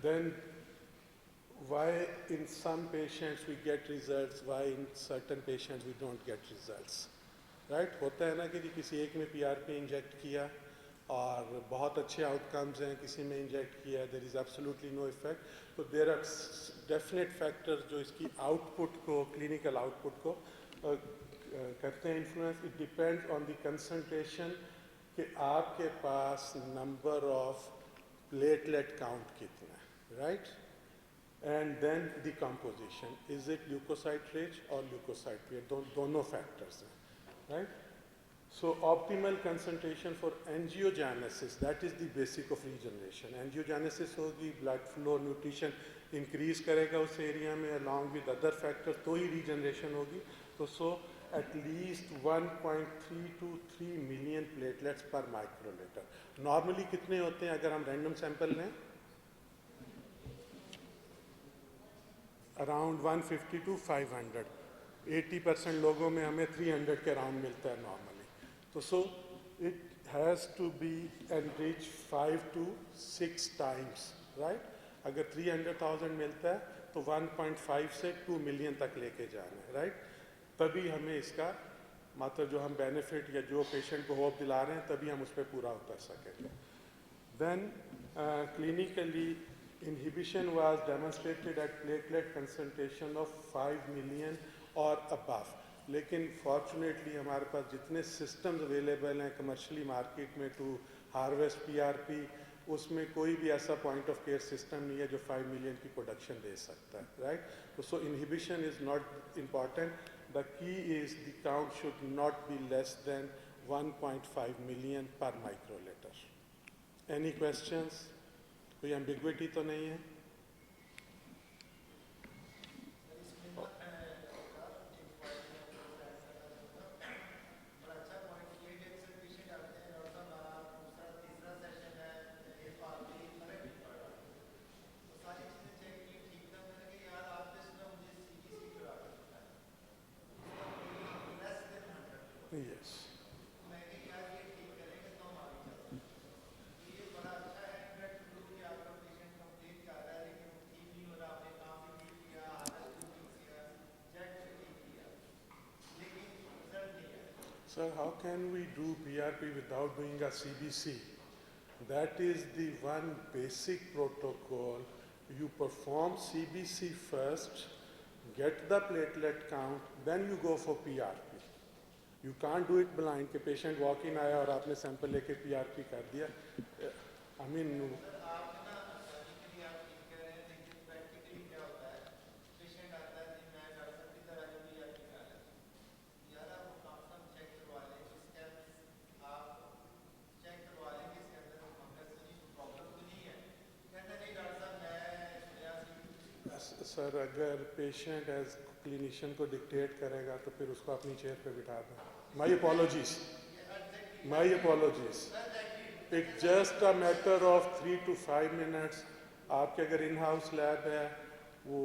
then why in some patients we get results, why in certain patients we don't get results, right? होता है ना कि किसी एक में PRP इंजेक्ट किया और बहुत अच्छे आउटकम्स हैं, किसी में इंजेक्ट किया there is absolutely no effect. तो देयर आर डेफिनेट फैक्टर्स जो इसकी आउटपुट को, क्लिनिकल आउटपुट को करते हैं influence. It depends on the concentration कि आपके पास नंबर ऑफ प्लेटलेट काउंट कितना है, right? And then the composition, is it leukocyte rich or leukocyte pure? दोनों factors हैं, right? So optimal concentration for angiogenesis, that is the basic of regeneration. Angiogenesis होगी, blood flow, nutrition increase करेगा उस area में along with other factors, तो ही regeneration होगी. तो so at least 1.3 to 3 million platelets per microliter. Normally कितने होते हैं अगर हम random sample लें? Around 150 to 500. 80% लोगों में हमें 300 के अराउंड मिलता है नॉर्मली. तो so it has to be enrich 5 to 6 times, right? अगर 300,000 मिलता है तो 1.5 से 2 मिलियन तक लेके जाना है, राइट? तभी हमें इसका मतलब जो हम बेनिफिट या जो पेशेंट को होप दिला रहे हैं तभी हम उस पर पूरा उतर सकेंगे. Then clinically inhibition was demonstrated at platelet concentration of 5 million or above. लेकिन fortunately हमारे पास जितने systems available हैं commercially market में to harvest PRP, उसमें कोई भी ऐसा point of care system नहीं है जो 5 million की production दे सकता है, right? So inhibition is not important. The key is the count should not be less than 1.5 million per microliter. Any questions? कोई एम्बिग्विटी तो नहीं है? Yes. Sir, how can we do PRP without doing a CBC? That is the one basic protocol. You perform CBC first, get the platelet count, then you go for PRP. You can't do it blind कि patient walk in आया और आपने sample लेके PRP कर दिया. I mean, sir अगर patient as clinician को dictate करेगा तो फिर उसको अपनी चेयर पे बिठा दें. My apologies. It's just a matter of 3 to 5 minutes. आपके अगर इन हाउस लैब है वो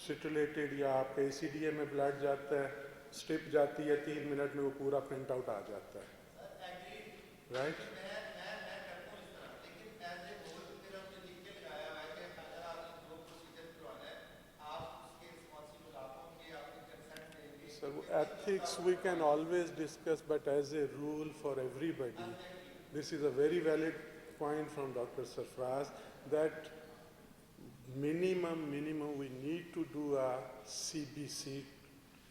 सिटुलेटेड या आपके ACDA में ब्लड जाता है, स्ट्रिप जाती है, 3 मिनट में वो पूरा प्रिंट आउट आ जाता है, right? So ethics we can always discuss, but as a rule for everybody, this is a very valid point from Dr. Sarfraz that minimum we need to do a CBC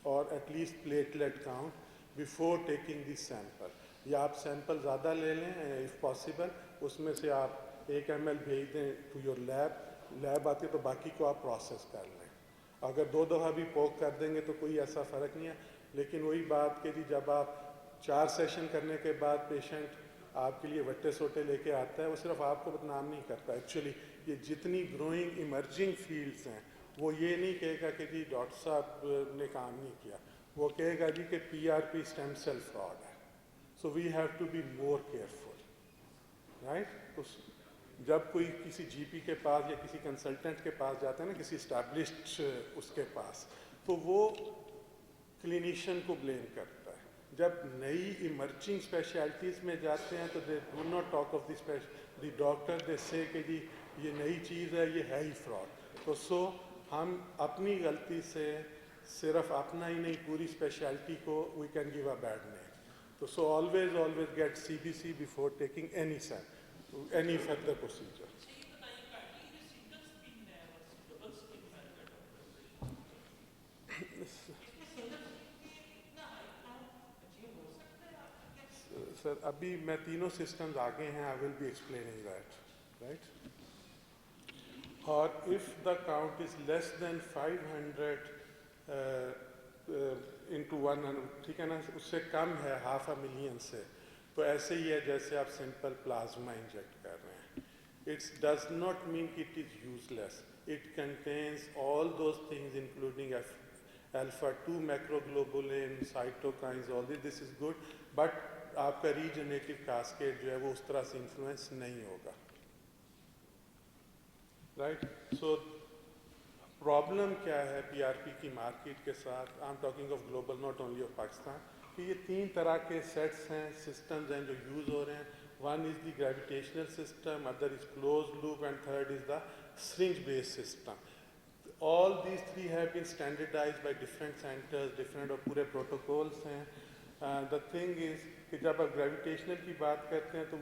or at least platelet count before taking the sample. या आप sample ज़्यादा ले लें if possible, उसमें से आप 1 ml भेज दें to your lab आती है तो बाकी को आप process कर लें. अगर 2 दफ़ा भी पोक कर देंगे तो कोई ऐसा फ़र्क नहीं है. लेकिन वही बात कि जी जब आप 4 सेशन करने के बाद पेशेंट आपके लिए वट्टे सोटे लेके आता है, वो सिर्फ आपको बदनाम नहीं करता. एक्चुअली ये जितनी ग्रोइंग इमर्जिंग फील्ड्स हैं वो ये नहीं कहेगा कि जी डॉक्टर साहब ने काम नहीं किया, वो कहेगा जी कि PRP स्टेम सेल फ्रॉड है. So we have to be more careful, right? तो जब कोई किसी GP के पास या किसी कंसल्टेंट के पास जाता है ना, किसी इस्टेब्लिश्ड उसके पास, तो वो क्लिनिशियन को ब्लेम करता है. जब नई इमर्जिंग स्पेशलिटीज़ में जाते हैं तो they do not talk of the doctor, they say कि जी ये नई चीज़ है, ये है ही फ्रॉड। तो सो हम अपनी गलती से सिर्फ अपना ही नहीं पूरी स्पेशलिटी को we can give a bad name. तो so always get CBC before taking any further procedure. Sir अभी मैं तीनों सिस्टम्स आगे हैं, I will be explaining that, right. और if the count is less than 500 into 100, ठीक है ना, उससे कम है 500,000 से, तो ऐसे ही है जैसे आप सिंपल प्लाज्मा इंजेक्ट कर रहे हैं। It's does not mean it is useless, it contains all those things including alpha-2 macroglobulin, cytokines, all this is good, but आपका रीजनरेटिव कास्केड जो है वो उस तरह से इन्फ्लुएंस नहीं होगा, राइट। सो प्रॉब्लम क्या है PRP की मार्केट के साथ, I am talking of global not only of Pakistan, कि ये 3 तरह के सेट्स हैं, सिस्टम्स हैं जो यूज़ हो रहे हैं। One is the gravitational system, other is close loop and third is the syringe based system. All these 3 have been standardized by different centers, different और पूरे protocols हैं। The thing is कि जब आप gravitational की बात करते हैं तो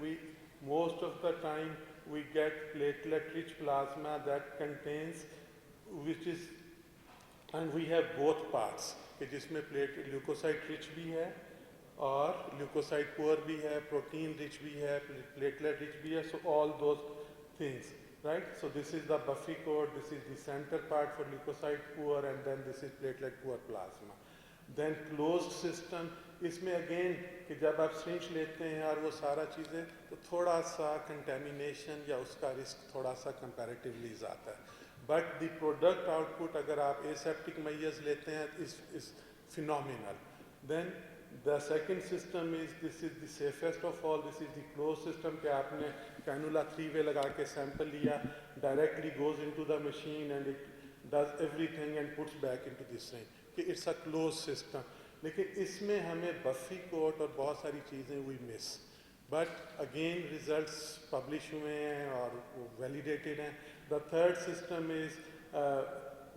most of the time we get platelet rich plasma that contains, which is, and we have both parts, कि जिसमें leukocyte rich भी है और leukocyte poor भी है, protein rich भी है, platelet rich भी है, so all those things, right? So this is the Buffy code, this is the center part for leukocyte poor, and then this is platelet poor plasma. Then closed system, इसमें again कि जब आप syringe लेते हैं और वो सारा चीज़ें, तो थोड़ा सा contamination या उसका risk थोड़ा सा comparatively ज़्यादा है, but the product output अगर आप aseptic measures लेते हैं is phenomenal. Then the second system is, this is the safest of all, this is the closed system कि आपने cannula 3-way लगा के sample लिया, directly goes into the machine and it does everything and puts back into the syringe, कि it's a closed system। लेकिन इसमें हमें Buffy coat और बहुत सारी चीज़ें we miss, but again results publish हुए हैं और validated हैं। The third system is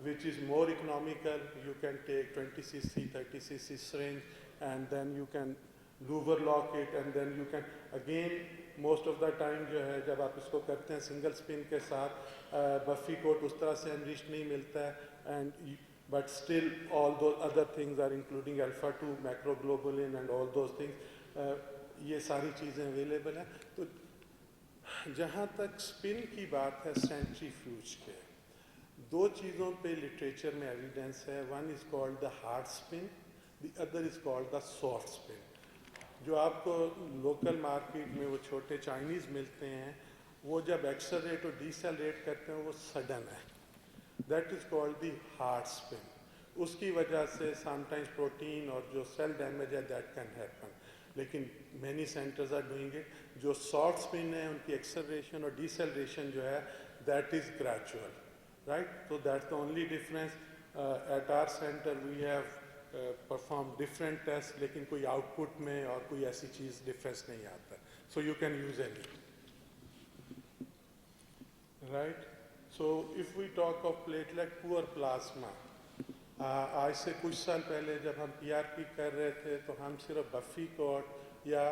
which is more economical, you can take 20cc, 30cc syringe and then you can louver lock it and then you can again most of the time जो है जब आप इसको करते हैं single spin के साथ buffy coat उस तरह से एनरिच नहीं मिलता है, and but still all those other things are including alpha-2 macroglobulin and all those things, ये सारी चीज़ें अवेलेबल हैं। तो जहाँ तक स्पिन की बात है सेंट्रीफ्यूज के, 2 चीज़ों पे लिटरेचर में एविडेंस है, one is called the hard spin, the other is called the soft spin. जो आपको लोकल मार्केट में वो छोटे चाइनीज़ मिलते हैं, वो जब एक्सेलरेट और डिसेलरेट करते हैं वो सडन है, that is called the hard spin. उसकी वजह से समटाइम्स प्रोटीन और जो सेल डैमेज है दैट कैन हैपन, लेकिन many centres are doing it. जो सॉफ्ट स्पिन है उनकी एक्सेलरेशन और डिसेलरेशन जो है that is gradual, right? So that's the only difference. At our center we have performed different tests, लेकिन कोई output में और कोई ऐसी चीज़ difference नहीं आता, so you can use any, right? So if we talk of platelet poor plasma, आज से कुछ साल पहले जब हम PRP कर रहे थे तो हम सिर्फ बफी कोट या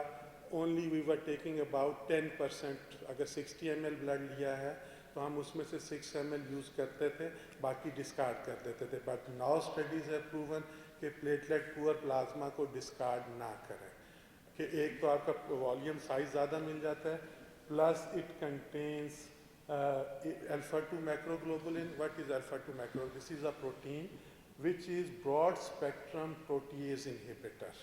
only we were taking about 10%, अगर 60 ml ब्लड लिया है तो हम उसमें से 6 ml यूज़ करते थे, बाकी डिस्कार्ड कर देते थे। बट नाउ स्टडीज़ है प्रूवन कि प्लेटलेट पुअर प्लाज्मा को डिस्कार्ड ना करें, कि एक तो आपका वॉल्यूम साइज ज़्यादा मिल जाता है, plus it contains alpha-2 macroglobulin. What is alpha-2 macroglobulin? This is a protein which is broad spectrum protease inhibitor.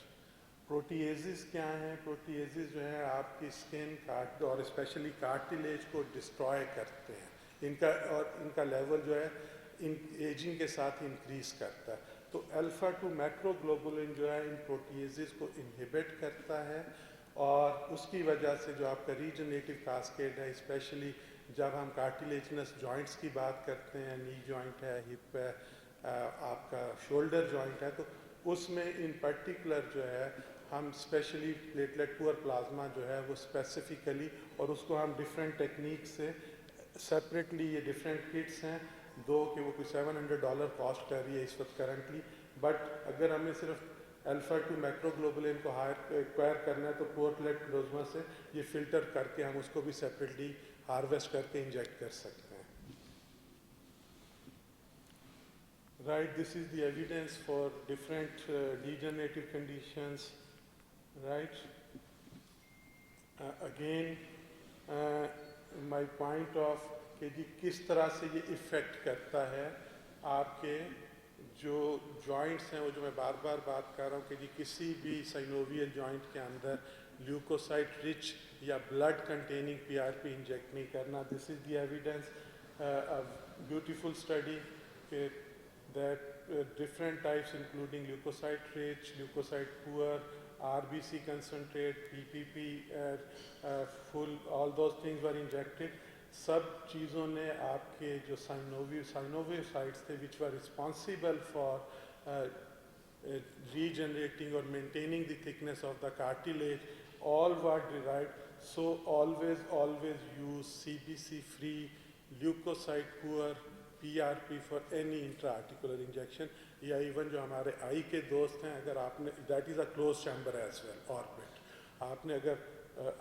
Proteases क्या हैं? प्रोटीएजेस जो हैं आपकी स्किन काट और स्पेशली कार्टिलेज को डिस्ट्रॉय करते हैं, इनका लेवल जो है इन एजिंग के साथ इंक्रीज करता है। तो अल्फा-2 मैक्रोग्लोबुलिन जो है इन प्रोटीएजेस को इनहिबिट करता है, और उसकी वजह से जो आपका रीजनरेटिव कास्केड है, स्पेशली जब हम कार्टिलेजनस जॉइंट्स की बात करते हैं, नी जॉइंट है, हिप है, आपका शोल्डर जॉइंट है, तो उसमें इन पर्टिकुलर जो है हम स्पेशली प्लेटलेट पुअर प्लाज्मा जो है वो स्पेसिफिकली, और उसको हम डिफरेंट टेक्निक से सेपरेटली, ये डिफरेंट किट्स हैं दो कि वो कोई $700 कॉस्ट कर रही है इस वक्त करंटली, बट अगर हमें सिर्फ अल्फा टू मैक्रोग्लोबुलिन को एक्वायर करना है तो प्लेटलेट प्लाज्मा से ये फिल्टर करके हम उसको भी सेपरेटली हार्वेस्ट करके इंजेक्ट कर सकते हैं. Right, this is the evidence for different degenerative conditions, right? Again, my point of कि जी किस तरह से ये इफ़ेक्ट करता है आपके जो जॉइंट्स हैं, वो जो मैं बार बार बात कर रहा हूँ कि जी किसी भी साइनोवियल जॉइंट के अंदर ल्यूकोसाइट रिच या ब्लड कंटेनिंग पीआरपी इंजेक्ट नहीं करना. This is the evidence, beautiful study that different types including leukocyte rich, leukocyte poor, RBC concentrate, PPP, full, all those things were injected. सब चीज़ों ने आपके जो साइनोवियोसाइट्स थे which were responsible for regenerating or maintaining the thickness of the cartilage, all were derived. So always use CBC free, leukocyte poor PRP for any intra-articular injection. या even जो हमारे eye के दोस्त हैं, अगर आपने, that is a close chamber as well orbit, आपने अगर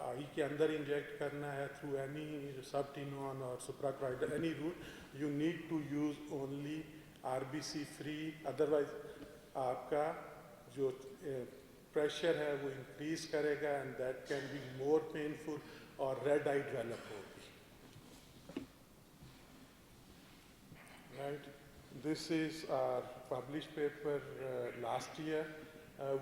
आई के अंदर इंजेक्ट करना है थ्रू एनी सबटिनोन और सुप्राक्राइडल any route, you need to use only RBC free, otherwise आपका जो प्रेशर है वो इंक्रीज करेगा and that can be more painful और रेड आई डेवलप होगी. Right. This is our published paper last year.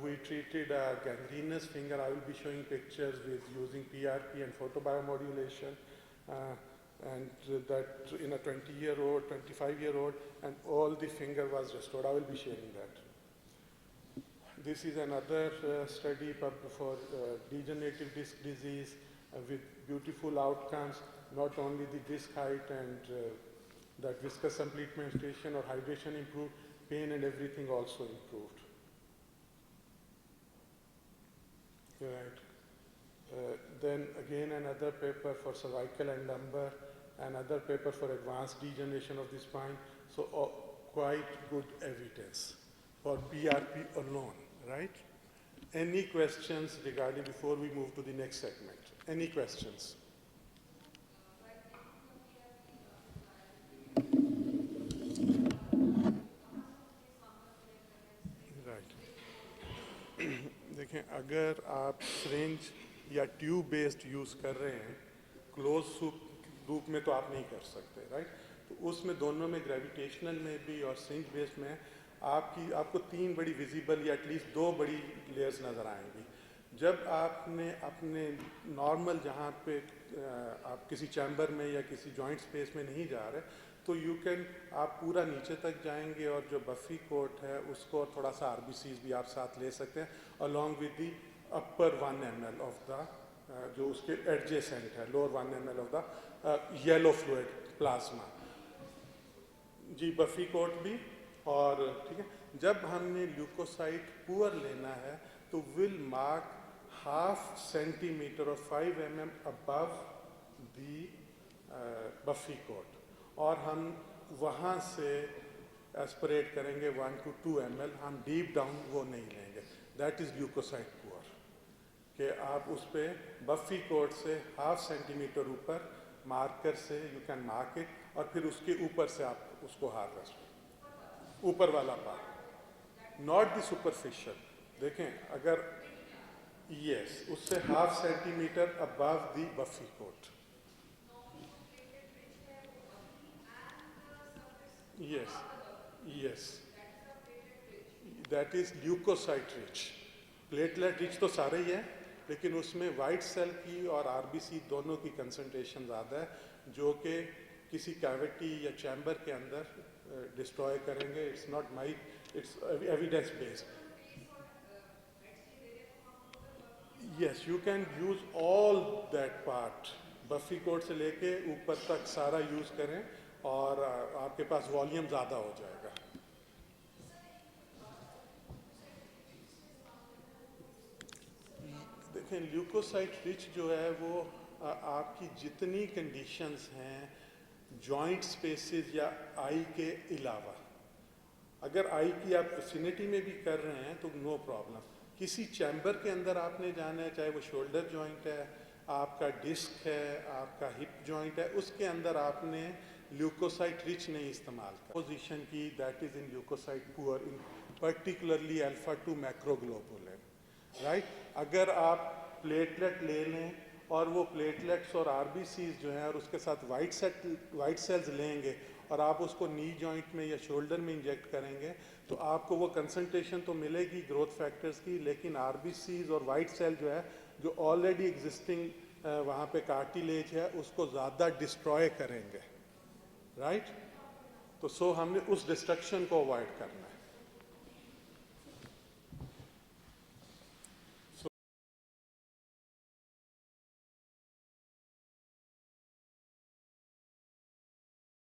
We treated a gangrenous finger. I will be showing pictures with using PRP and photobiomodulation, and that in a 20-year-old, 25-year-old, and all the finger was restored. I will be sharing that. This is another study for degenerative disc disease with beautiful outcomes, not only the disc height and that viscous complete menstruation or hydration improved, pain and everything also improved. Right. Then again another paper for cervical and lumbar, another paper for advanced degeneration of the spine. So quite good evidence for PRP alone, right? Any questions regarding, before we move to the next segment? Any questions? देखें, अगर आप syringe या tube based use कर रहे हैं, close loop में तो आप नहीं कर सकते, राइट? तो उसमें दोनों में, ग्रेविटेशनल में भी और सिरिंज बेस्ड में, आपको तीन बड़ी विजिबल या एटलीस्ट दो बड़ी लेयर्स नज़र आएंगी. जब आपने अपने नॉर्मल जहाँ पे आप किसी चैम्बर में या किसी जॉइंट स्पेस में नहीं जा रहे, तो यू कैन, आप पूरा नीचे तक जाएंगे और जो बफी कोट है उसको और थोड़ा सा RBCs भी आप साथ ले सकते हैं, along with the upper 1 ml of the जो उसके एडजेसेंट है, lower 1 ml of the yellow fluid plasma. जी, बफी कोट भी. और ठीक है, जब हमने ल्यूकोसाइट पुअर लेना है तो will mark 1/2 centimeter or 5 mm above the buffy coat, और हम वहाँ से एस्पिरेट करेंगे 1 to 2 ml. हम डीप डाउन वो नहीं लेंगे. दैट इज़ ल्यूकोसाइट पुअर, कि आप उस पर बफी कोट से 1/2 centimeter ऊपर मार्कर से यू कैन मार्क इट, और फिर उसके ऊपर से आप उसको हार्वेस्ट, ऊपर वाला पार्ट, नॉट द सुपरफिशियल. देखें, अगर यस, उससे 1/2 centimeter above the buffy coat. Yes, that is leukocyte rich. Platelet rich तो सारे ही है, लेकिन उसमें वाइट सेल की और RBC दोनों की कंसंट्रेशन ज़्यादा है, जो कि किसी कैविटी या चैम्बर के अंदर डिस्ट्रॉय करेंगे. It's not my, it's evidence based. Yes, you can use all that part, buffy coat से लेके ऊपर तक सारा यूज़ करें और आपके पास वॉल्यूम ज़्यादा हो जाएगा. देखें ल्यूकोसाइट रिच जो है वो आपकी जितनी कंडीशंस हैं जॉइंट स्पेसेस या आई के अलावा, अगर आई की आप विसिनिटी में भी कर रहे हैं तो नो प्रॉब्लम। किसी चैम्बर के अंदर आपने जाना है, चाहे वो शोल्डर जॉइंट है, आपका डिस्क है, आपका हिप जॉइंट है, उसके अंदर आपने ल्यूकोसाइट रिच नहीं इस्तेमाल कर पोजिशन की, that is in leukocyte poor in particularly alpha 2 macroglobulin, right. अगर आप प्लेटलेट ले लें और वो प्लेटलेट्स और आरबीसीज जो हैं और उसके साथ वाइट सेल्स लेंगे और आप उसको नी जॉइंट में या शोल्डर में इंजेक्ट करेंगे तो आपको वो कंसंट्रेशन तो मिलेगी ग्रोथ फैक्टर्स की, लेकिन आरबीसीज और वाइट सेल जो है जो ऑलरेडी एग्जिस्टिंग वहाँ पे कार्टिलेज है उसको ज़्यादा डिस्ट्रॉय करेंगे, राइट। तो हमने उस डिस्ट्रक्शन को अवॉइड करना है।